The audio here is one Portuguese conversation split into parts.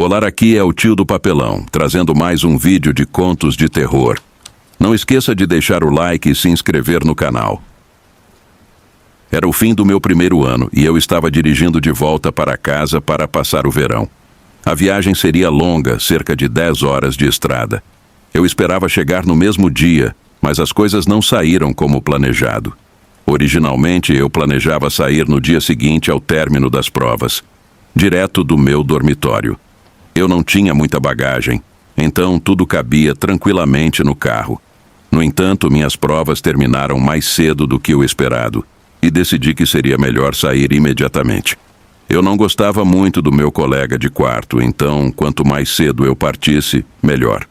Olá, aqui é o tio do papelão, trazendo mais um vídeo de contos de terror. Não esqueça de deixar o like e se inscrever no canal. Era o fim do meu primeiro ano e eu estava dirigindo de volta para casa para passar o verão. A viagem seria longa, cerca de 10 horas de estrada. Eu esperava chegar no mesmo dia, mas as coisas não saíram como planejado. Originalmente, eu planejava sair no dia seguinte ao término das provas, direto do meu dormitório. Eu não tinha muita bagagem, então tudo cabia tranquilamente no carro. No entanto, minhas provas terminaram mais cedo do que o esperado, e decidi que seria melhor sair imediatamente. Eu não gostava muito do meu colega de quarto, então, quanto mais cedo eu partisse, melhor.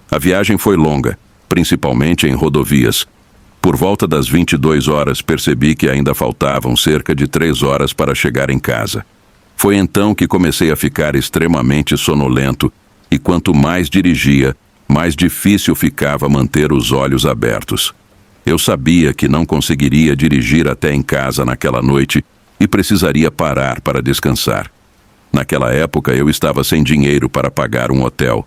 A viagem foi longa, principalmente em rodovias. Por volta das 22 horas, percebi que ainda faltavam cerca de 3 horas para chegar em casa. Foi então que comecei a ficar extremamente sonolento, e quanto mais dirigia, mais difícil ficava manter os olhos abertos. Eu sabia que não conseguiria dirigir até em casa naquela noite e precisaria parar para descansar. Naquela época eu estava sem dinheiro para pagar um hotel.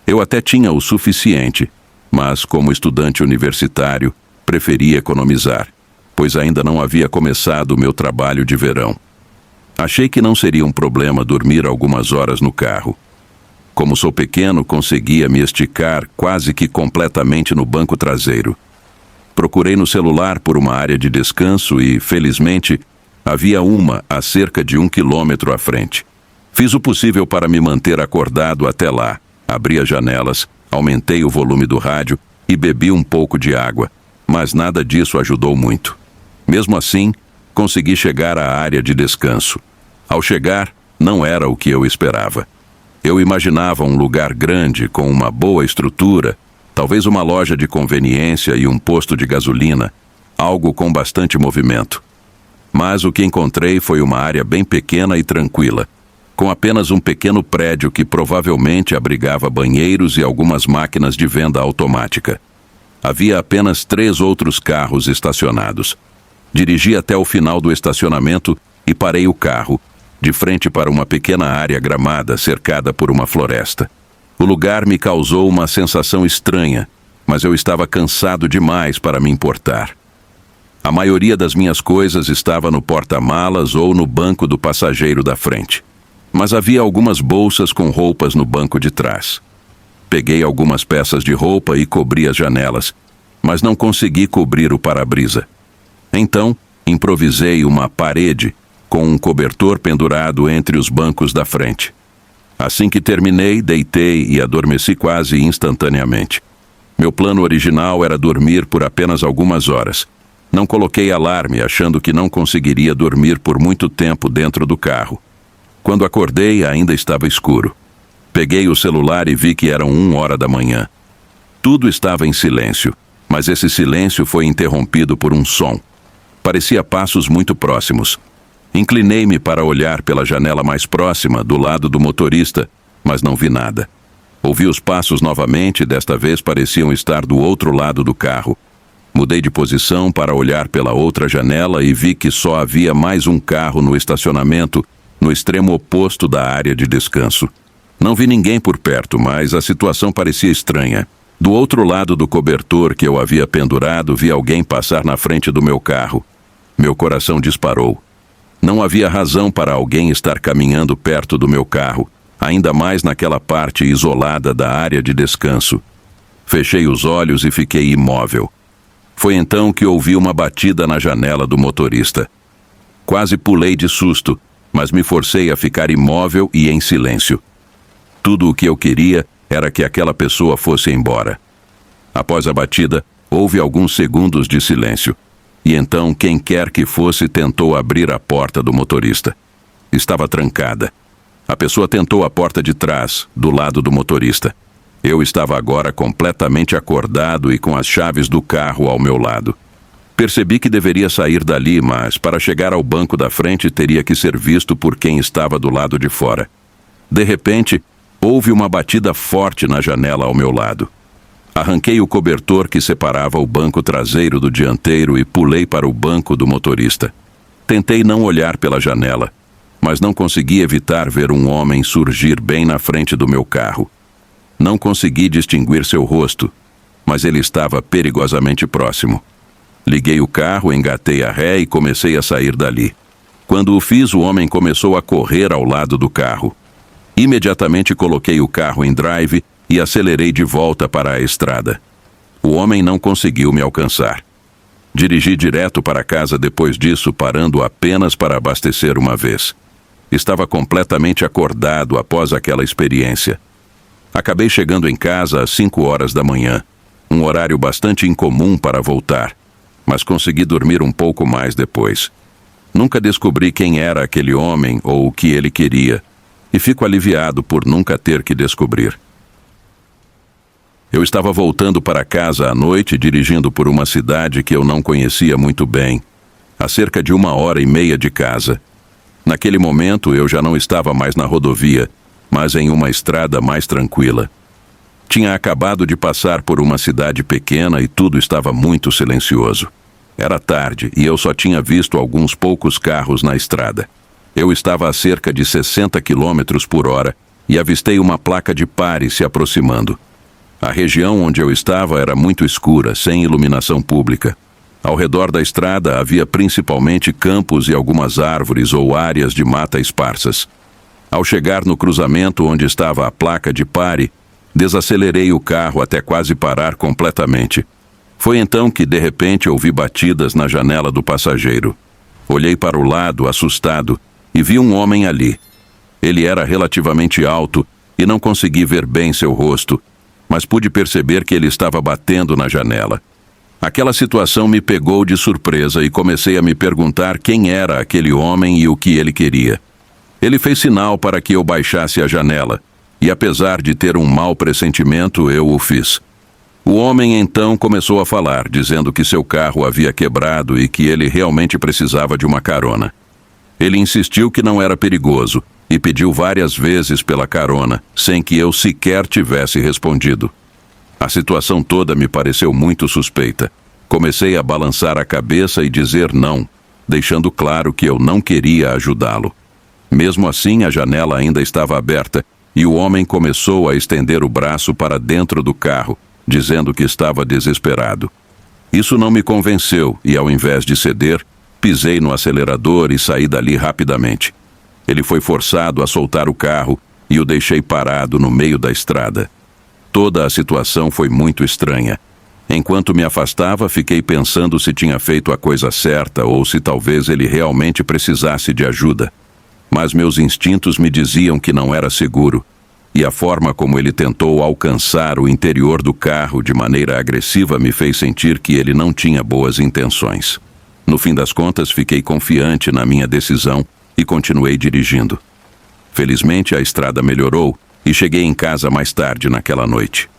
Eu até tinha o suficiente, mas como estudante universitário, preferi economizar, pois ainda não havia começado o meu trabalho de verão. Achei que não seria um problema dormir algumas horas no carro. Como sou pequeno, conseguia me esticar quase que completamente no banco traseiro. Procurei no celular por uma área de descanso e, felizmente, havia uma a cerca de 1 quilômetro à frente. Fiz o possível para me manter acordado até lá. Abri as janelas, aumentei o volume do rádio e bebi um pouco de água, mas nada disso ajudou muito. Mesmo assim, consegui chegar à área de descanso. Ao chegar, não era o que eu esperava. Eu imaginava um lugar grande, com uma boa estrutura, talvez uma loja de conveniência e um posto de gasolina, algo com bastante movimento. Mas o que encontrei foi uma área bem pequena e tranquila, com apenas um pequeno prédio que provavelmente abrigava banheiros e algumas máquinas de venda automática. Havia apenas 3 outros carros estacionados. Dirigi até o final do estacionamento e parei o carro, de frente para uma pequena área gramada cercada por uma floresta. O lugar me causou uma sensação estranha, mas eu estava cansado demais para me importar. A maioria das minhas coisas estava no porta-malas ou no banco do passageiro da frente, mas havia algumas bolsas com roupas no banco de trás. Peguei algumas peças de roupa e cobri as janelas, mas não consegui cobrir o para-brisa. Então, improvisei uma parede com um cobertor pendurado entre os bancos da frente. Assim que terminei, deitei e adormeci quase instantaneamente. Meu plano original era dormir por apenas algumas horas. Não coloquei alarme, achando que não conseguiria dormir por muito tempo dentro do carro. Quando acordei, ainda estava escuro. Peguei o celular e vi que eram 1h da manhã. Tudo estava em silêncio, mas esse silêncio foi interrompido por um som. Parecia passos muito próximos. Inclinei-me para olhar pela janela mais próxima, do lado do motorista, mas não vi nada. Ouvi os passos novamente, desta vez pareciam estar do outro lado do carro. Mudei de posição para olhar pela outra janela e vi que só havia mais um carro no estacionamento, no extremo oposto da área de descanso. Não vi ninguém por perto, mas a situação parecia estranha. Do outro lado do cobertor que eu havia pendurado, vi alguém passar na frente do meu carro. Meu coração disparou. Não havia razão para alguém estar caminhando perto do meu carro, ainda mais naquela parte isolada da área de descanso. Fechei os olhos e fiquei imóvel. Foi então que ouvi uma batida na janela do motorista. Quase pulei de susto, mas me forcei a ficar imóvel e em silêncio. Tudo o que eu queria era que aquela pessoa fosse embora. Após a batida, houve alguns segundos de silêncio. E então, quem quer que fosse tentou abrir a porta do motorista. Estava trancada. A pessoa tentou a porta de trás, do lado do motorista. Eu estava agora completamente acordado e com as chaves do carro ao meu lado. Percebi que deveria sair dali, mas para chegar ao banco da frente teria que ser visto por quem estava do lado de fora. De repente, houve uma batida forte na janela ao meu lado. Arranquei o cobertor que separava o banco traseiro do dianteiro e pulei para o banco do motorista. Tentei não olhar pela janela, mas não consegui evitar ver um homem surgir bem na frente do meu carro. Não consegui distinguir seu rosto, mas ele estava perigosamente próximo. Liguei o carro, engatei a ré e comecei a sair dali. Quando o fiz, o homem começou a correr ao lado do carro. Imediatamente coloquei o carro em drive e acelerei de volta para a estrada. O homem não conseguiu me alcançar. Dirigi direto para casa depois disso, parando apenas para abastecer uma vez. Estava completamente acordado após aquela experiência. Acabei chegando em casa às 5 horas da manhã, um horário bastante incomum para voltar, mas consegui dormir um pouco mais depois. Nunca descobri quem era aquele homem ou o que ele queria, e fico aliviado por nunca ter que descobrir. Eu estava voltando para casa à noite, dirigindo por uma cidade que eu não conhecia muito bem, a cerca de 1h30 de casa. Naquele momento, eu já não estava mais na rodovia, mas em uma estrada mais tranquila. Tinha acabado de passar por uma cidade pequena e tudo estava muito silencioso. Era tarde e eu só tinha visto alguns poucos carros na estrada. Eu estava a cerca de 60 km por hora e avistei uma placa de pare se aproximando. A região onde eu estava era muito escura, sem iluminação pública. Ao redor da estrada havia principalmente campos e algumas árvores ou áreas de mata esparsas. Ao chegar no cruzamento onde estava a placa de pare, desacelerei o carro até quase parar completamente. Foi então que, de repente, ouvi batidas na janela do passageiro. Olhei para o lado, assustado, e vi um homem ali. Ele era relativamente alto e não consegui ver bem seu rosto, mas pude perceber que ele estava batendo na janela. Aquela situação me pegou de surpresa e comecei a me perguntar quem era aquele homem e o que ele queria. Ele fez sinal para que eu baixasse a janela, e apesar de ter um mau pressentimento, eu o fiz. O homem então começou a falar, dizendo que seu carro havia quebrado e que ele realmente precisava de uma carona. Ele insistiu que não era perigoso e pediu várias vezes pela carona, sem que eu sequer tivesse respondido. A situação toda me pareceu muito suspeita. Comecei a balançar a cabeça e dizer não, deixando claro que eu não queria ajudá-lo. Mesmo assim, a janela ainda estava aberta e o homem começou a estender o braço para dentro do carro, dizendo que estava desesperado. Isso não me convenceu e, ao invés de ceder, pisei no acelerador e saí dali rapidamente. Ele foi forçado a soltar o carro e o deixei parado no meio da estrada. Toda a situação foi muito estranha. Enquanto me afastava, fiquei pensando se tinha feito a coisa certa ou se talvez ele realmente precisasse de ajuda. Mas meus instintos me diziam que não era seguro, e a forma como ele tentou alcançar o interior do carro de maneira agressiva me fez sentir que ele não tinha boas intenções. No fim das contas, fiquei confiante na minha decisão e continuei dirigindo. Felizmente, a estrada melhorou e cheguei em casa mais tarde naquela noite.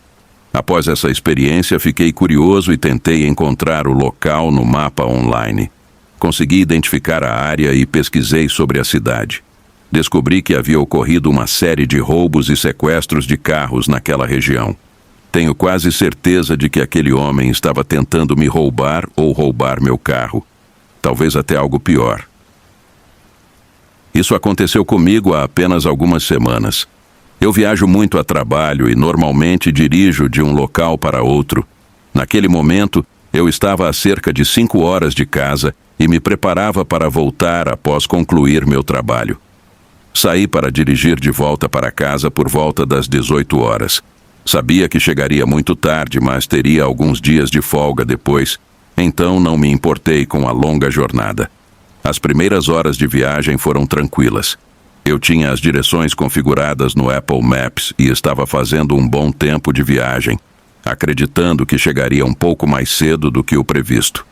Após essa experiência, fiquei curioso e tentei encontrar o local no mapa online. Consegui identificar a área e pesquisei sobre a cidade. Descobri que havia ocorrido uma série de roubos e sequestros de carros naquela região. Tenho quase certeza de que aquele homem estava tentando me roubar ou roubar meu carro. Talvez até algo pior. Isso aconteceu comigo há apenas algumas semanas. Eu viajo muito a trabalho e normalmente dirijo de um local para outro. Naquele momento, eu estava a cerca de 5 horas de casa e me preparava para voltar após concluir meu trabalho. Saí para dirigir de volta para casa por volta das 18 horas. Sabia que chegaria muito tarde, mas teria alguns dias de folga depois, então não me importei com a longa jornada. As primeiras horas de viagem foram tranquilas. Eu tinha as direções configuradas no Apple Maps e estava fazendo um bom tempo de viagem, acreditando que chegaria um pouco mais cedo do que o previsto.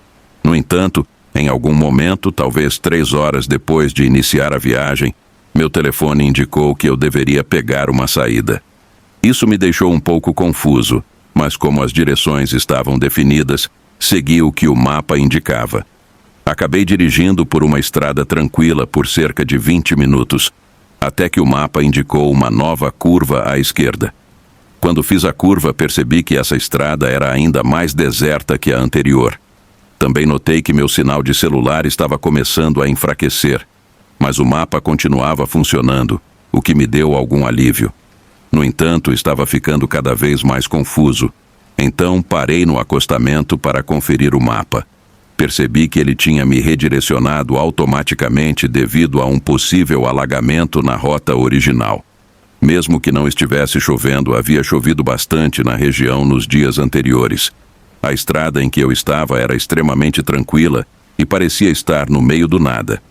No entanto, em algum momento, talvez 3 horas depois de iniciar a viagem, meu telefone indicou que eu deveria pegar uma saída. Isso me deixou um pouco confuso, mas como as direções estavam definidas, segui o que o mapa indicava. Acabei dirigindo por uma estrada tranquila por cerca de 20 minutos, até que o mapa indicou uma nova curva à esquerda. Quando fiz a curva, percebi que essa estrada era ainda mais deserta que a anterior. Também notei que meu sinal de celular estava começando a enfraquecer, mas o mapa continuava funcionando, o que me deu algum alívio. No entanto, estava ficando cada vez mais confuso. Então, parei no acostamento para conferir o mapa. Percebi que ele tinha me redirecionado automaticamente devido a um possível alagamento na rota original. Mesmo que não estivesse chovendo, havia chovido bastante na região nos dias anteriores. A estrada em que eu estava era extremamente tranquila e parecia estar no meio do nada.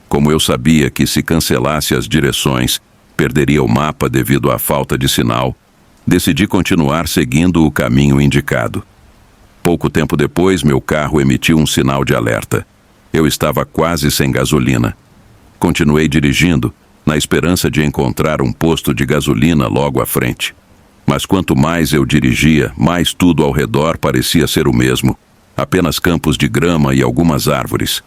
Como eu sabia que se cancelasse as direções, perderia o mapa devido à falta de sinal, decidi continuar seguindo o caminho indicado. Pouco tempo depois, meu carro emitiu um sinal de alerta. Eu estava quase sem gasolina. Continuei dirigindo, na esperança de encontrar um posto de gasolina logo à frente. Mas quanto mais eu dirigia, mais tudo ao redor parecia ser o mesmo. Apenas campos de grama e algumas árvores.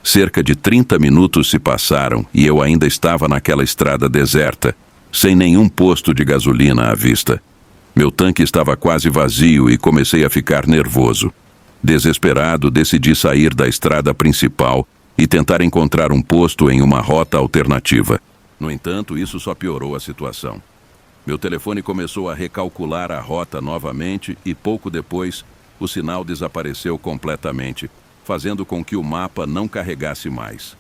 Cerca de 30 minutos se passaram e eu ainda estava naquela estrada deserta, sem nenhum posto de gasolina à vista. Meu tanque estava quase vazio e comecei a ficar nervoso. Desesperado, decidi sair da estrada principal e tentar encontrar um posto em uma rota alternativa. No entanto, isso só piorou a situação. Meu telefone começou a recalcular a rota novamente e pouco depois, o sinal desapareceu completamente, fazendo com que o mapa não carregasse mais.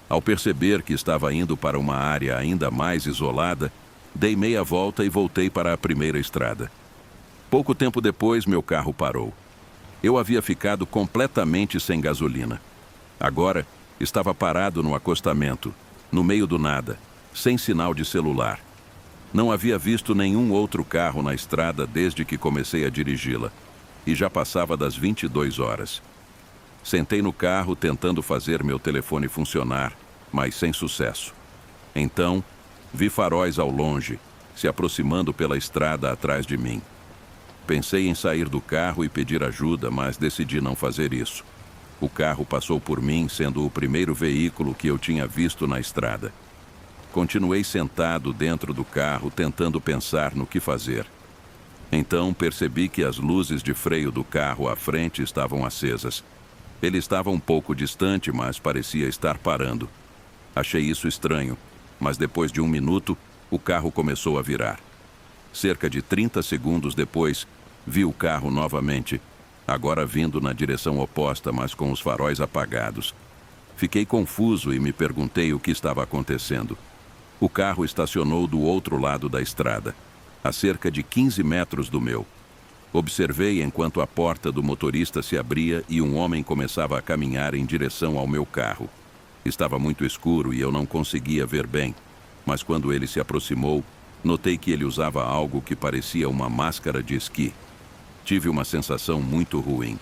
Ao perceber que estava indo para uma área ainda mais isolada, dei meia volta e voltei para a primeira estrada. Pouco tempo depois, meu carro parou. Eu havia ficado completamente sem gasolina. Agora, estava parado no acostamento, no meio do nada, sem sinal de celular. Não havia visto nenhum outro carro na estrada desde que comecei a dirigi-la, e já passava das 22 horas. Sentei no carro tentando fazer meu telefone funcionar, mas sem sucesso. Então, vi faróis ao longe, se aproximando pela estrada atrás de mim. Pensei em sair do carro e pedir ajuda, mas decidi não fazer isso. O carro passou por mim, sendo o primeiro veículo que eu tinha visto na estrada. Continuei sentado dentro do carro, tentando pensar no que fazer. Então, percebi que as luzes de freio do carro à frente estavam acesas. Ele estava um pouco distante, mas parecia estar parando. Achei isso estranho, mas depois de 1 minuto, o carro começou a virar. Cerca de 30 segundos depois, vi o carro novamente, agora vindo na direção oposta, mas com os faróis apagados. Fiquei confuso e me perguntei o que estava acontecendo. O carro estacionou do outro lado da estrada, a cerca de 15 metros do meu. Observei enquanto a porta do motorista se abria e um homem começava a caminhar em direção ao meu carro. Estava muito escuro e eu não conseguia ver bem, mas quando ele se aproximou, notei que ele usava algo que parecia uma máscara de esqui. Tive uma sensação muito ruim.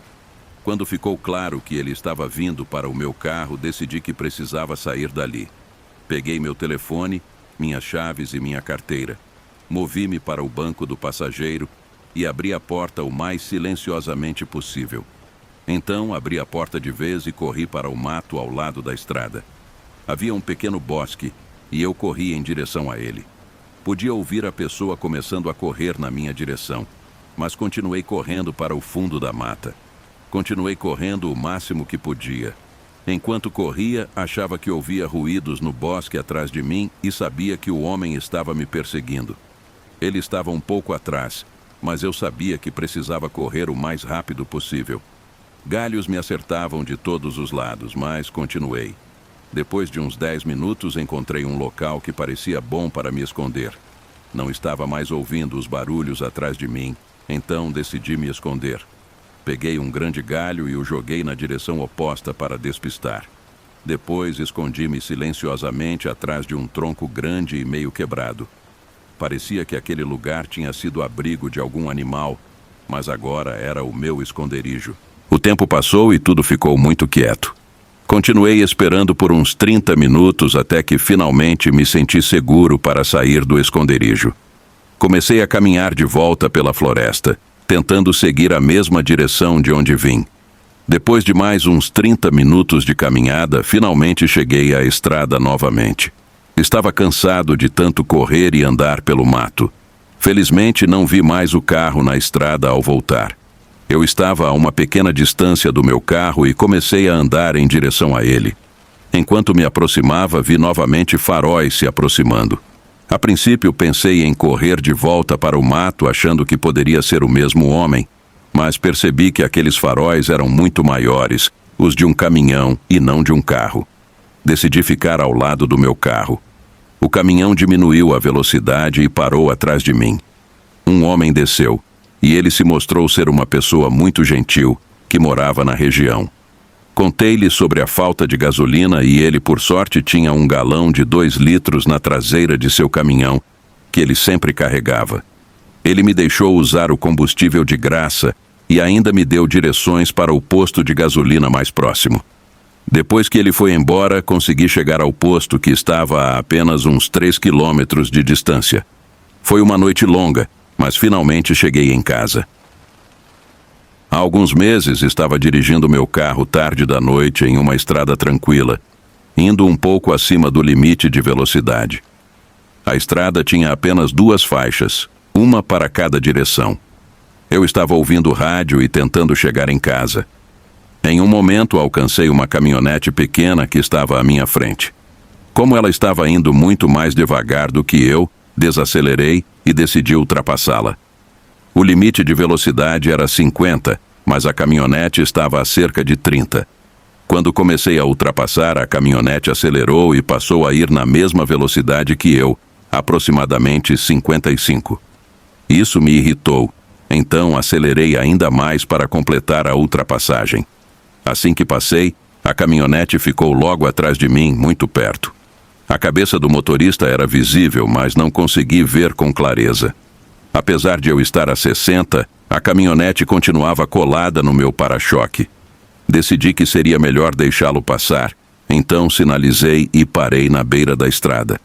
Quando ficou claro que ele estava vindo para o meu carro, decidi que precisava sair dali. Peguei meu telefone, minhas chaves e minha carteira. Movi-me para o banco do passageiro e abri a porta o mais silenciosamente possível. Então, abri a porta de vez e corri para o mato ao lado da estrada. Havia um pequeno bosque e eu corri em direção a ele. Podia ouvir a pessoa começando a correr na minha direção, mas continuei correndo para o fundo da mata. Continuei correndo o máximo que podia. Enquanto corria, achava que ouvia ruídos no bosque atrás de mim e sabia que o homem estava me perseguindo. Ele estava um pouco atrás, mas eu sabia que precisava correr o mais rápido possível. Galhos me acertavam de todos os lados, mas continuei. Depois de uns 10 minutos, encontrei um local que parecia bom para me esconder. Não estava mais ouvindo os barulhos atrás de mim, então decidi me esconder. Peguei um grande galho e o joguei na direção oposta para despistar. Depois, escondi-me silenciosamente atrás de um tronco grande e meio quebrado. Parecia que aquele lugar tinha sido abrigo de algum animal, mas agora era o meu esconderijo. O tempo passou e tudo ficou muito quieto. Continuei esperando por uns 30 minutos até que finalmente me senti seguro para sair do esconderijo. Comecei a caminhar de volta pela floresta, tentando seguir a mesma direção de onde vim. Depois de mais uns 30 minutos de caminhada, finalmente cheguei à estrada novamente. Estava cansado de tanto correr e andar pelo mato. Felizmente, não vi mais o carro na estrada ao voltar. Eu estava a uma pequena distância do meu carro e comecei a andar em direção a ele. Enquanto me aproximava, vi novamente faróis se aproximando. A princípio, pensei em correr de volta para o mato, achando que poderia ser o mesmo homem, mas percebi que aqueles faróis eram muito maiores, os de um caminhão e não de um carro. Decidi ficar ao lado do meu carro. O caminhão diminuiu a velocidade e parou atrás de mim. Um homem desceu, e ele se mostrou ser uma pessoa muito gentil, que morava na região. Contei-lhe sobre a falta de gasolina e ele, por sorte, tinha um galão de 2 litros na traseira de seu caminhão, que ele sempre carregava. Ele me deixou usar o combustível de graça e ainda me deu direções para o posto de gasolina mais próximo. Depois que ele foi embora, consegui chegar ao posto, que estava a apenas uns 3 quilômetros de distância. Foi uma noite longa, mas finalmente cheguei em casa. Há alguns meses estava dirigindo meu carro tarde da noite em uma estrada tranquila, indo um pouco acima do limite de velocidade. A estrada tinha apenas 2 faixas, uma para cada direção. Eu estava ouvindo rádio e tentando chegar em casa. Em um momento, alcancei uma caminhonete pequena que estava à minha frente. Como ela estava indo muito mais devagar do que eu, desacelerei e decidi ultrapassá-la. O limite de velocidade era 50, mas a caminhonete estava a cerca de 30. Quando comecei a ultrapassar, a caminhonete acelerou e passou a ir na mesma velocidade que eu, aproximadamente 55. Isso me irritou, então acelerei ainda mais para completar a ultrapassagem. Assim que passei, a caminhonete ficou logo atrás de mim, muito perto. A cabeça do motorista era visível, mas não consegui ver com clareza. Apesar de eu estar a 60, a caminhonete continuava colada no meu para-choque. Decidi que seria melhor deixá-lo passar, então sinalizei e parei na beira da estrada.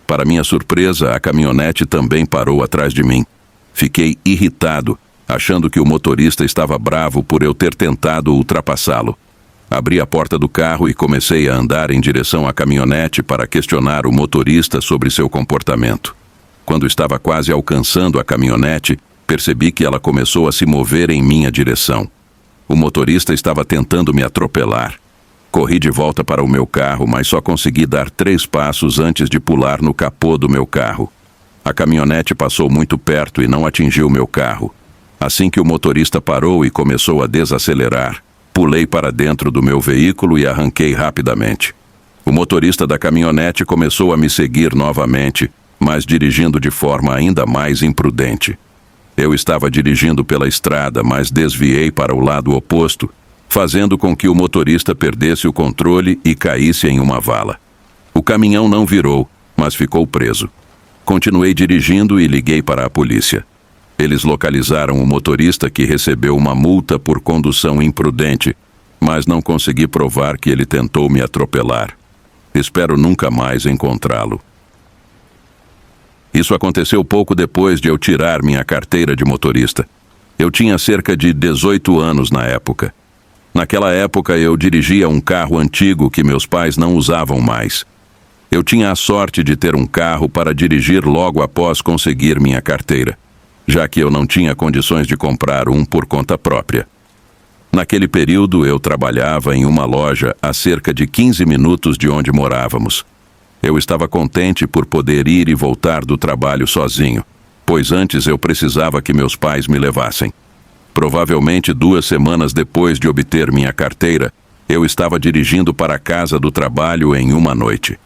Para minha surpresa, a caminhonete também parou atrás de mim. Fiquei irritado, achando que o motorista estava bravo por eu ter tentado ultrapassá-lo. Abri a porta do carro e comecei a andar em direção à caminhonete para questionar o motorista sobre seu comportamento. Quando estava quase alcançando a caminhonete, percebi que ela começou a se mover em minha direção. O motorista estava tentando me atropelar. Corri de volta para o meu carro, mas só consegui dar 3 passos antes de pular no capô do meu carro. A caminhonete passou muito perto e não atingiu meu carro. Assim que o motorista parou e começou a desacelerar, pulei para dentro do meu veículo e arranquei rapidamente. O motorista da caminhonete começou a me seguir novamente, mas dirigindo de forma ainda mais imprudente. Eu estava dirigindo pela estrada, mas desviei para o lado oposto, fazendo com que o motorista perdesse o controle e caísse em uma vala. O caminhão não virou, mas ficou preso. Continuei dirigindo e liguei para a polícia. Eles localizaram o motorista, que recebeu uma multa por condução imprudente, mas não consegui provar que ele tentou me atropelar. Espero nunca mais encontrá-lo. Isso aconteceu pouco depois de eu tirar minha carteira de motorista. Eu tinha cerca de 18 anos na época. Naquela época eu dirigia um carro antigo que meus pais não usavam mais. Eu tinha a sorte de ter um carro para dirigir logo após conseguir minha carteira, já que eu não tinha condições de comprar um por conta própria. Naquele período eu trabalhava em uma loja a cerca de 15 minutos de onde morávamos. Eu estava contente por poder ir e voltar do trabalho sozinho, pois antes eu precisava que meus pais me levassem. Provavelmente 2 semanas depois de obter minha carteira, eu estava dirigindo para a casa do trabalho em uma noite.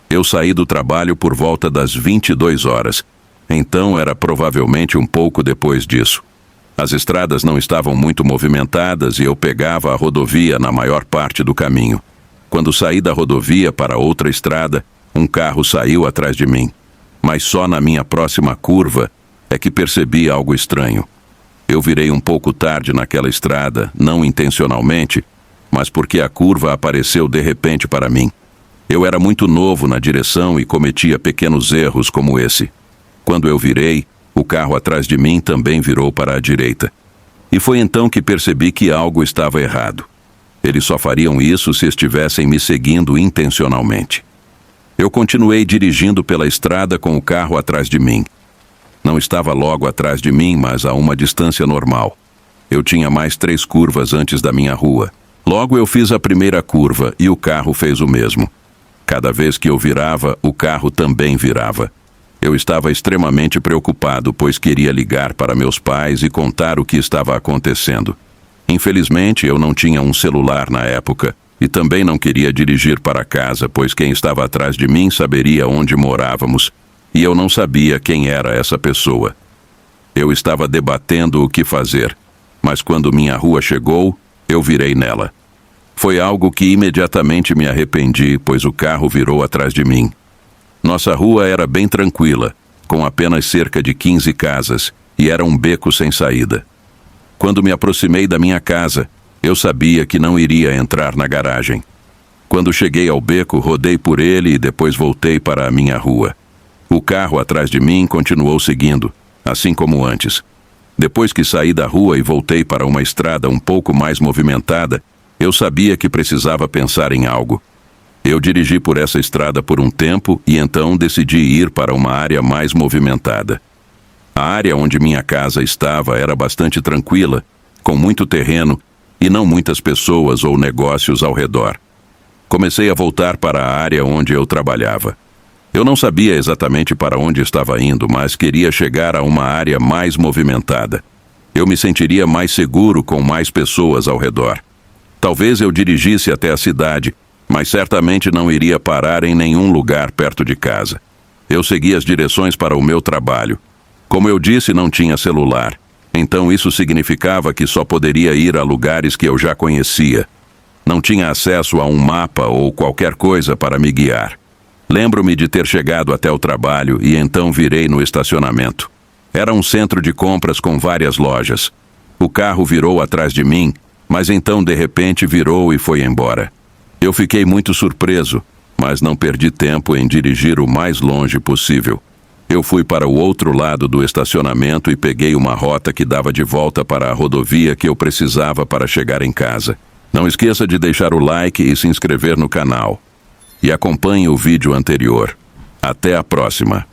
Eu saí do trabalho por volta das 22 horas, então era provavelmente um pouco depois disso. As estradas não estavam muito movimentadas e eu pegava a rodovia na maior parte do caminho. Quando saí da rodovia para outra estrada, um carro saiu atrás de mim, mas só na minha próxima curva é que percebi algo estranho. Eu virei um pouco tarde naquela estrada, não intencionalmente, mas porque a curva apareceu de repente para mim. Eu era muito novo na direção e cometia pequenos erros como esse. Quando eu virei, o carro atrás de mim também virou para a direita. E foi então que percebi que algo estava errado. Eles só fariam isso se estivessem me seguindo intencionalmente. Eu continuei dirigindo pela estrada com o carro atrás de mim. Não estava logo atrás de mim, mas a uma distância normal. Eu tinha mais 3 curvas antes da minha rua. Logo eu fiz a primeira curva e o carro fez o mesmo. Cada vez que eu virava, o carro também virava. Eu estava extremamente preocupado, pois queria ligar para meus pais e contar o que estava acontecendo. Infelizmente, eu não tinha um celular na época e também não queria dirigir para casa, pois quem estava atrás de mim saberia onde morávamos e eu não sabia quem era essa pessoa. Eu estava debatendo o que fazer, mas quando minha rua chegou, eu virei nela. Foi algo que imediatamente me arrependi, pois o carro virou atrás de mim. Nossa rua era bem tranquila, com apenas cerca de 15 casas, e era um beco sem saída. Quando me aproximei da minha casa, eu sabia que não iria entrar na garagem. Quando cheguei ao beco, rodei por ele e depois voltei para a minha rua. O carro atrás de mim continuou seguindo, assim como antes. Depois que saí da rua e voltei para uma estrada um pouco mais movimentada, eu sabia que precisava pensar em algo. Eu dirigi por essa estrada por um tempo e então decidi ir para uma área mais movimentada. A área onde minha casa estava era bastante tranquila, com muito terreno e não muitas pessoas ou negócios ao redor. Comecei a voltar para a área onde eu trabalhava. Eu não sabia exatamente para onde estava indo, mas queria chegar a uma área mais movimentada. Eu me sentiria mais seguro com mais pessoas ao redor. Talvez eu dirigisse até a cidade, mas certamente não iria parar em nenhum lugar perto de casa. Eu segui as direções para o meu trabalho. Como eu disse, não tinha celular, então isso significava que só poderia ir a lugares que eu já conhecia. Não tinha acesso a um mapa ou qualquer coisa para me guiar. Lembro-me de ter chegado até o trabalho e então virei no estacionamento. Era um centro de compras com várias lojas. O carro virou atrás de mim, mas então de repente virou e foi embora. Eu fiquei muito surpreso, mas não perdi tempo em dirigir o mais longe possível. Eu fui para o outro lado do estacionamento e peguei uma rota que dava de volta para a rodovia que eu precisava para chegar em casa. Não esqueça de deixar o like e se inscrever no canal. E acompanhe o vídeo anterior. Até a próxima!